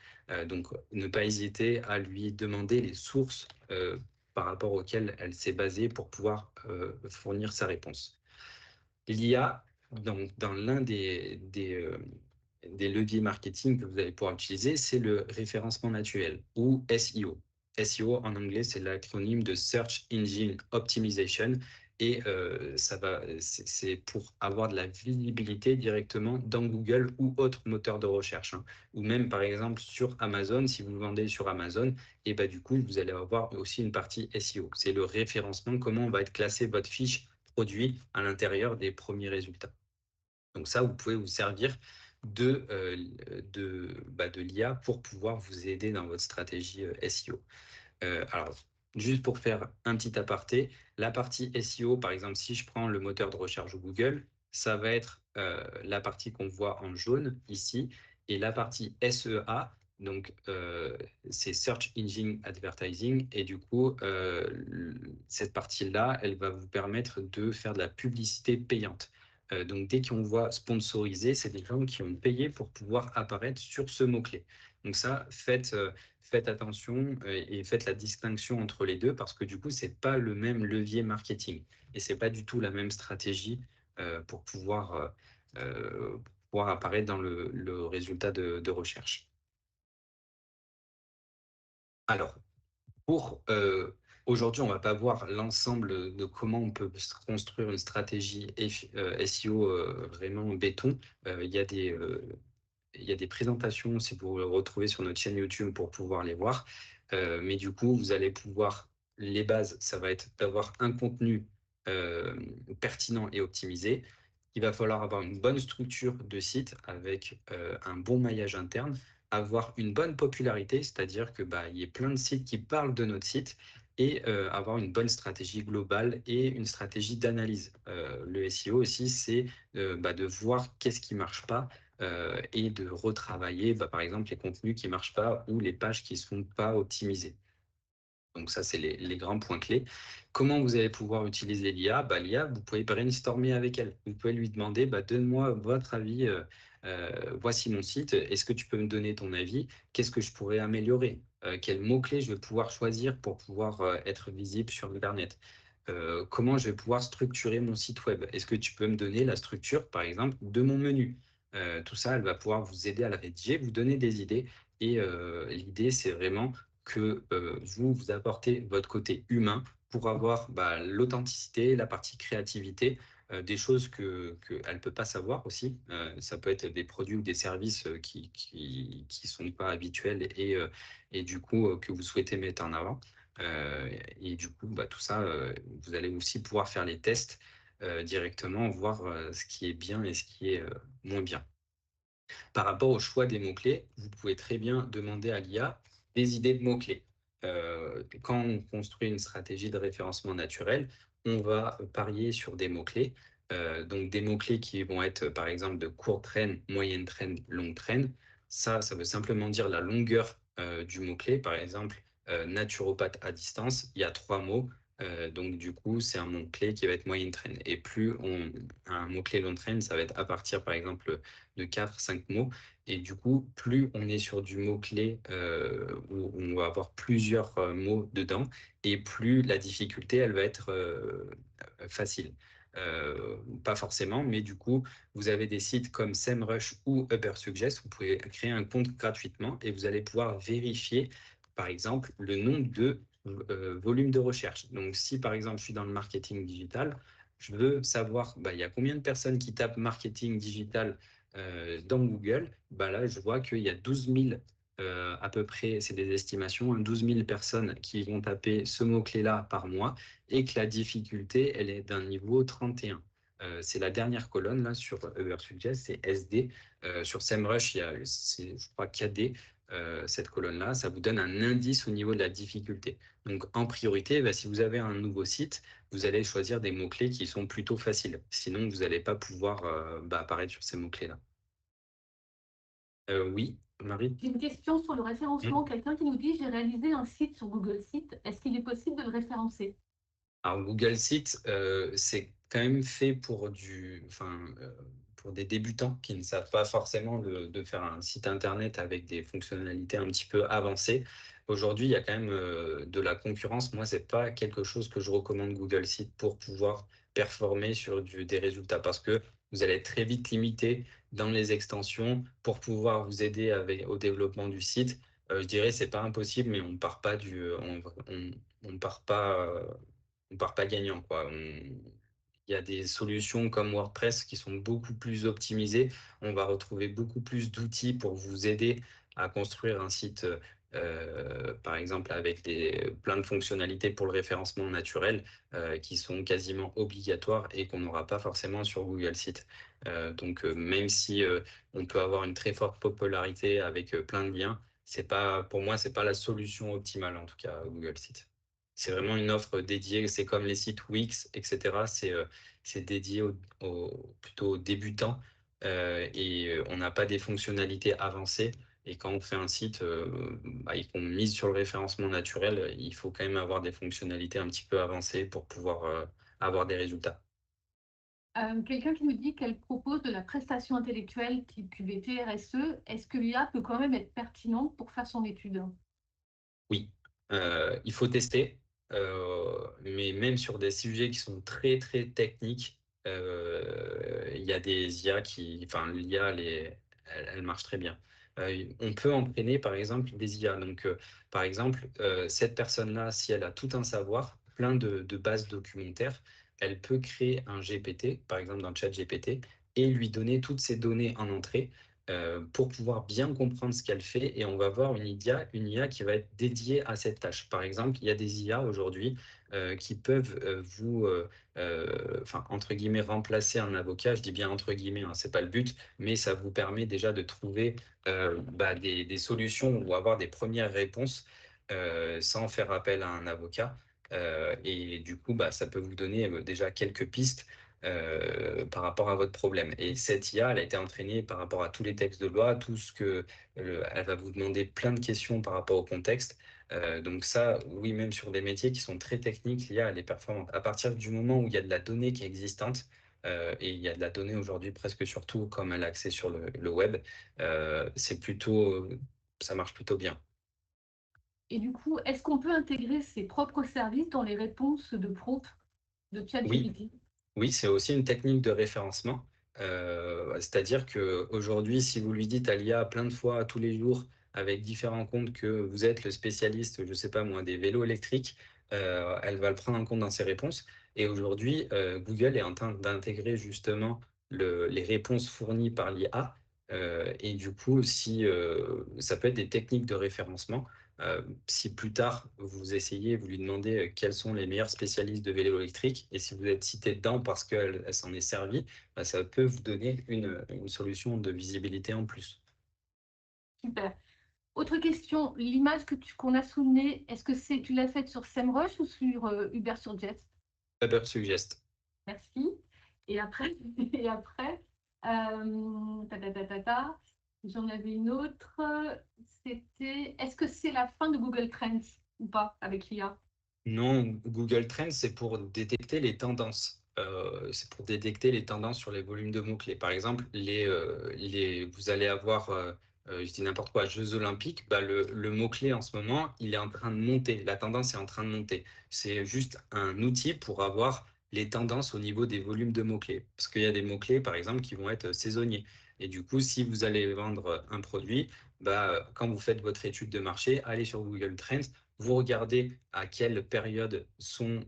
Donc, ne pas hésiter à lui demander les sources par rapport auxquelles elle s'est basée pour pouvoir fournir sa réponse. L'IA, dans l'un des leviers marketing que vous allez pouvoir utiliser, c'est le référencement naturel ou SEO. SEO en anglais, c'est l'acronyme de Search Engine Optimization et c'est pour avoir de la visibilité directement dans Google ou autre moteur de recherche, hein. Ou même par exemple sur Amazon, si vous vendez sur Amazon, et du coup, vous allez avoir aussi une partie SEO. C'est le référencement, comment va être classé votre fiche produit à l'intérieur des premiers résultats. Donc ça, vous pouvez vous servir de l'IA pour pouvoir vous aider dans votre stratégie SEO. Alors, juste pour faire un petit aparté, la partie SEO, par exemple, si je prends le moteur de recherche Google, ça va être la partie qu'on voit en jaune ici, et la partie SEA, donc c'est Search Engine Advertising, et du coup, cette partie-là, elle va vous permettre de faire de la publicité payante. Donc, dès qu'on voit sponsorisé, c'est des gens qui ont payé pour pouvoir apparaître sur ce mot-clé. Donc ça, faites attention et faites la distinction entre les deux parce que du coup, c'est pas le même levier marketing et c'est pas du tout la même stratégie pour pouvoir apparaître dans le résultat de recherche. Alors, aujourd'hui, on va pas voir l'ensemble de comment on peut construire une stratégie SEO vraiment béton. Il y a des présentations, si vous le retrouvez sur notre chaîne YouTube pour pouvoir les voir. Mais du coup, vous allez pouvoir, les bases, ça va être d'avoir un contenu euh, pertinent et optimisé. Il va falloir avoir une bonne structure de site avec un bon maillage interne, avoir une bonne popularité, c'est-à-dire que il y ait plein de sites qui parlent de notre site et avoir une bonne stratégie globale et une stratégie d'analyse. Le SEO aussi, c'est de voir qu'est-ce qui marche pas et de retravailler, par exemple, les contenus qui ne marchent pas ou les pages qui ne sont pas optimisées. Donc ça, c'est les grands points clés. Comment vous allez pouvoir utiliser l'IA? L'IA, vous pouvez brainstormer avec elle. Vous pouvez lui demander, donne-moi votre avis, voici mon site, est-ce que tu peux me donner ton avis? Qu'est-ce que je pourrais améliorer? Quels mots-clés je vais pouvoir choisir pour pouvoir être visible sur Internet? Comment je vais pouvoir structurer mon site web? Est-ce que tu peux me donner la structure, par exemple, de mon menu? Tout ça, elle va pouvoir vous aider à la rédiger, vous donner des idées. Et l'idée, c'est vraiment que vous apportez votre côté humain pour avoir l'authenticité, la partie créativité, des choses qu'elle ne peut pas savoir aussi. Ça peut être des produits ou des services qui sont pas habituels et du coup que vous souhaitez mettre en avant. Et du coup, tout ça, vous allez aussi pouvoir faire les tests directement, voir ce qui est bien et ce qui est moins bien. Par rapport au choix des mots-clés, vous pouvez très bien demander à l'IA des idées de mots-clés. Quand on construit une stratégie de référencement naturel, on va parier sur des mots-clés. Donc des mots-clés qui vont être par exemple de courte traîne, moyenne traîne, longue traîne. Ça veut simplement dire la longueur du mot-clé. Par exemple, naturopathe à distance, il y a 3 mots. Donc, du coup, c'est un mot-clé qui va être moyenne traîne. Et plus un mot-clé long traîne, ça va être à partir, par exemple, de 4-5 mots. Et du coup, plus on est sur du mot-clé où on va avoir plusieurs mots dedans, et plus la difficulté, elle va être facile. Pas forcément, mais du coup, vous avez des sites comme SEMrush ou Ubersuggest. Vous pouvez créer un compte gratuitement et vous allez pouvoir vérifier, par exemple, le nombre de volume de recherche. Donc, si par exemple, je suis dans le marketing digital, je veux savoir il y a combien de personnes qui tapent marketing digital dans Google. Là, je vois qu'il y a 12 000 à peu près, c'est des estimations, 12 000 personnes qui vont taper ce mot-clé-là par mois et que la difficulté, elle est d'un niveau 31. C'est la dernière colonne là sur Ubersuggest, c'est SD. Sur SEMrush, il y a, je crois, KD, cette colonne-là. Ça vous donne un indice au niveau de la difficulté. Donc, en priorité, si vous avez un nouveau site, vous allez choisir des mots-clés qui sont plutôt faciles. Sinon, vous n'allez pas pouvoir apparaître sur ces mots-clés-là. Oui, Marie? J'ai une question sur le référencement. Quelqu'un qui nous dit, j'ai réalisé un site sur Google Sites. Est-ce qu'il est possible de le référencer? Alors, Google Sites, c'est quand même fait pour des débutants qui ne savent pas forcément de faire un site internet avec des fonctionnalités un petit peu avancées. Aujourd'hui, il y a quand même de la concurrence. Moi, c'est pas quelque chose que je recommande Google Sites pour pouvoir performer sur des résultats parce que vous allez être très vite limité dans les extensions pour pouvoir vous aider au développement du site. Je dirais c'est pas impossible, mais on part pas. On part pas gagnant, quoi. Il y a des solutions comme WordPress qui sont beaucoup plus optimisées. On va retrouver beaucoup plus d'outils pour vous aider à construire un site, par exemple, avec plein de fonctionnalités pour le référencement naturel qui sont quasiment obligatoires et qu'on n'aura pas forcément sur Google Sites. Donc, même si on peut avoir une très forte popularité avec plein de liens, pour moi, c'est pas la solution optimale, en tout cas, Google Sites. C'est vraiment une offre dédiée, c'est comme les sites Wix, etc. C'est dédié plutôt aux débutants et on n'a pas des fonctionnalités avancées. Et quand on fait un site et qu'on mise sur le référencement naturel, il faut quand même avoir des fonctionnalités un petit peu avancées pour pouvoir avoir des résultats. Quelqu'un qui nous dit qu'elle propose de la prestation intellectuelle type QVT, RSE. Est-ce que l'IA peut quand même être pertinente pour faire son étude? Oui, il faut tester, mais même sur des sujets qui sont très très techniques, il y a des IA l'IA, elle marche très bien. On peut entraîner par exemple des IA. Donc, par exemple, cette personne-là, si elle a tout un savoir, plein de bases documentaires, elle peut créer un GPT, par exemple dans le chat GPT, et lui donner toutes ces données en entrée pour pouvoir bien comprendre ce qu'elle fait et on va voir une IA qui va être dédiée à cette tâche. Par exemple, il y a des IA aujourd'hui qui peuvent entre guillemets, remplacer un avocat. Je dis bien entre guillemets, hein, c'est pas le but, mais ça vous permet déjà de trouver des solutions ou avoir des premières réponses sans faire appel à un avocat. Et du coup, ça peut vous donner déjà quelques pistes par rapport à votre problème. Et cette IA, elle a été entraînée par rapport à tous les textes de loi, tout ce que elle va vous demander plein de questions par rapport au contexte. Donc ça, oui, même sur des métiers qui sont très techniques, l'IA, elle est performante. À partir du moment où il y a de la donnée qui est existante, et il y a de la donnée aujourd'hui presque sur tout, comme elle a accès sur le web, ça marche plutôt bien. Et du coup, est-ce qu'on peut intégrer ses propres services dans les réponses de prompt de Oui, ChatGPT? oui, c'est aussi une technique de référencement. C'est-à-dire qu'aujourd'hui, si vous lui dites à l'IA plein de fois tous les jours avec différents comptes que vous êtes le spécialiste, je ne sais pas moi, des vélos électriques, elle va le prendre en compte dans ses réponses. Et aujourd'hui, Google est en train d'intégrer justement les réponses fournies par l'IA. Et du coup, si ça peut être des techniques de référencement. Si plus tard vous essayez, vous lui demandez quels sont les meilleurs spécialistes de vélo électrique, et si vous êtes cité dedans parce qu'elle s'en est servie, ça peut vous donner une solution de visibilité en plus. Super. Autre question, l'image qu'on a soulignée, est-ce que tu l'as faite sur SEMrush ou sur Ubersuggest? Uber Suggest. Merci. Et après, et après j'en avais une autre. C'était, est-ce que c'est la fin de Google Trends ou pas avec l'IA? Non, Google Trends, c'est pour détecter les tendances. C'est pour détecter les tendances sur les volumes de mots-clés. Par exemple, vous allez avoir, je dis n'importe quoi, Jeux Olympiques, bah, le mot-clé en ce moment, il est en train de monter. La tendance est en train de monter. C'est juste un outil pour avoir les tendances au niveau des volumes de mots-clés. Parce qu'il y a des mots-clés, par exemple, qui vont être saisonniers. Et du coup, si vous allez vendre un produit, bah, quand vous faites votre étude de marché, allez sur Google Trends, vous regardez à quelle période sont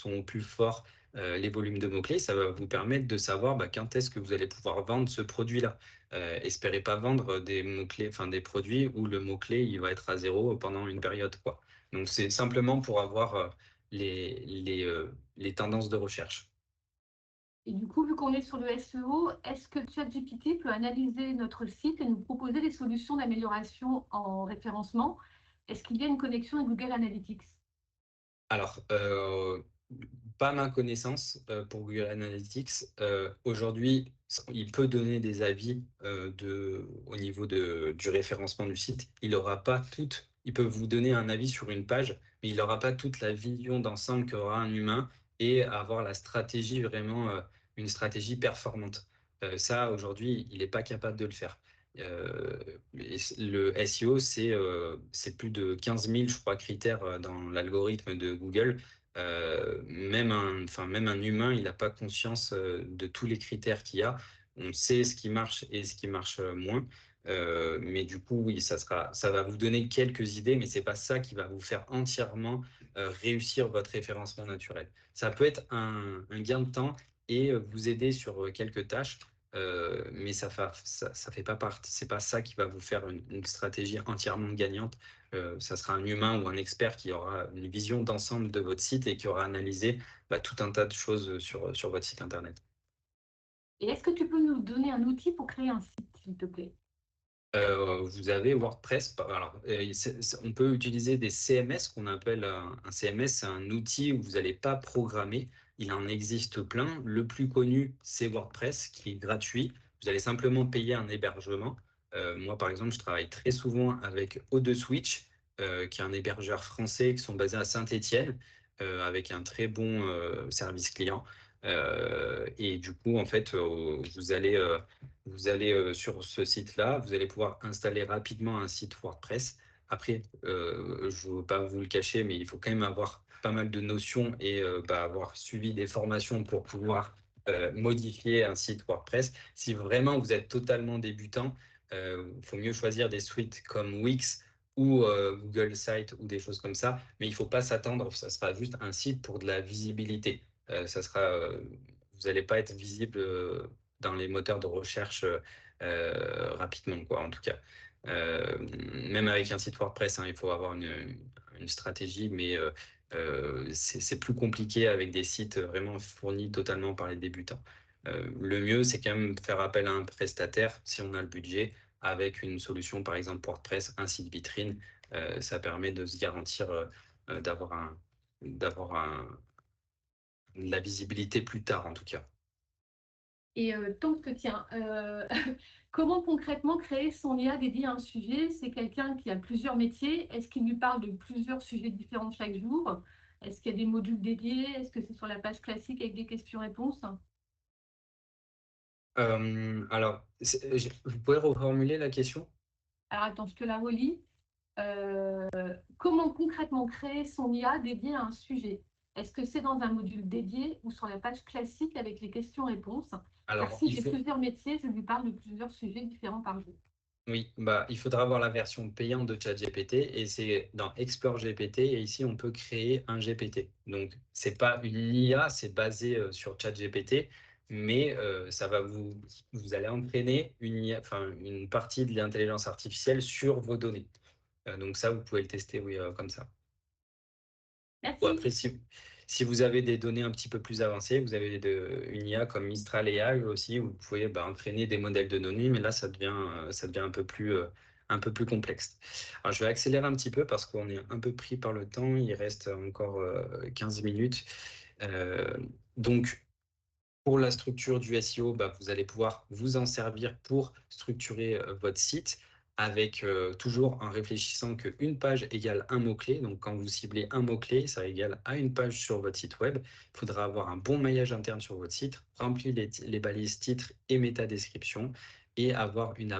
au plus fort les volumes de mots-clés. Ça va vous permettre de savoir bah, quand est-ce que vous allez pouvoir vendre ce produit-là. Espérez pas vendre des mots-clés, enfin des produits où le mot-clé il va être à zéro pendant une période, quoi. Donc c'est simplement pour avoir les tendances de recherche. Et du coup, vu qu'on est sur le SEO, est-ce que ChatGPT peut analyser notre site et nous proposer des solutions d'amélioration en référencement? Est-ce qu'il y a une connexion avec Google Analytics? Alors, pas à ma connaissance pour Google Analytics. Aujourd'hui, il peut donner des avis au niveau du référencement du site. Il peut vous donner un avis sur une page, mais il n'aura pas toute la vision d'ensemble qu'aura un humain et avoir la stratégie vraiment, une stratégie performante. Ça, aujourd'hui, il n'est pas capable de le faire. Euh, le SEO, c'est plus de 15 000, je crois, critères dans l'algorithme de Google. Même un humain, il n'a pas conscience de tous les critères qu'il y a. On sait ce qui marche et ce qui marche moins. Mais du coup, oui, ça va vous donner quelques idées, mais c'est pas ça qui va vous faire entièrement réussir votre référencement naturel. Ça peut être un gain de temps et vous aider sur quelques tâches, mais ça fait pas partie, c'est pas ça qui va vous faire une stratégie entièrement gagnante. Ça sera un humain ou un expert qui aura une vision d'ensemble de votre site et qui aura analysé bah, tout un tas de choses sur votre site internet. Et est-ce que tu peux nous donner un outil pour créer un site, s'il te plaît? Vous avez WordPress. Alors, on peut utiliser des CMS qu'on appelle un CMS, c'est un outil où vous n'allez pas programmer. Il en existe plein. Le plus connu, c'est WordPress, qui est gratuit. Vous allez simplement payer un hébergement. Moi, par exemple, je travaille très souvent avec O2Switch, qui est un hébergeur français qui sont basés à Saint-Étienne, avec un très bon service client. Et du coup, en fait, vous allez sur ce site-là, vous allez pouvoir installer rapidement un site WordPress. Après, je ne veux pas vous le cacher, mais il faut quand même avoir pas mal de notions et bah, avoir suivi des formations pour pouvoir modifier un site WordPress. Si vraiment vous êtes totalement débutant, il faut mieux choisir des suites comme Wix ou Google Site ou des choses comme ça. Mais il ne faut pas s'attendre, ça sera juste un site pour de la visibilité. Vous n'allez pas être visible dans les moteurs de recherche rapidement, quoi, en tout cas. Même avec un site WordPress, hein, il faut avoir une stratégie, mais c'est plus compliqué avec des sites vraiment fournis totalement par les débutants. Le mieux, c'est quand même de faire appel à un prestataire si on a le budget, avec une solution, par exemple WordPress, un site vitrine. Ça permet de se garantir d'avoir de la visibilité plus tard, en tout cas. Et tant que tiens, comment concrètement créer son IA dédié à un sujet? C'est quelqu'un qui a plusieurs métiers. Est-ce qu'il lui parle de plusieurs sujets différents chaque jour? Est-ce qu'il y a des modules dédiés? Est-ce que c'est sur la page classique avec des questions-réponses? Alors, vous pouvez reformuler la question? Alors attends, je te la relis. Euh, Comment concrètement créer son IA dédié à un sujet? Est-ce que c'est dans un module dédié ou sur la page classique avec les questions-réponses? Car Alors, si j'ai plusieurs métiers, je lui parle de plusieurs sujets différents par jour. oui, bah, il faudra avoir la version payante de ChatGPT et c'est dans Explore GPT et ici on peut créer un GPT. Donc, c'est pas une IA, c'est basé sur ChatGPT, mais vous allez entraîner une IA, enfin, une partie de l'intelligence artificielle sur vos données. Donc ça, vous pouvez le tester, oui, comme ça. Ou Merci. après, si vous avez des données un petit peu plus avancées, vous avez une IA comme Mistral AI aussi, où vous pouvez bah, entraîner des modèles de données, mais là, ça devient un peu plus complexe. Alors, je vais accélérer un petit peu parce qu'on est un peu pris par le temps. Il reste encore 15 minutes. Euh, donc, pour la structure du SEO, bah, vous allez pouvoir vous en servir pour structurer votre site. avec toujours en réfléchissant qu'une page égale un mot-clé. Donc, quand vous ciblez un mot-clé, ça égale à une page sur votre site web. Il faudra avoir un bon maillage interne sur votre site, remplir les balises titres et métadescription et avoir une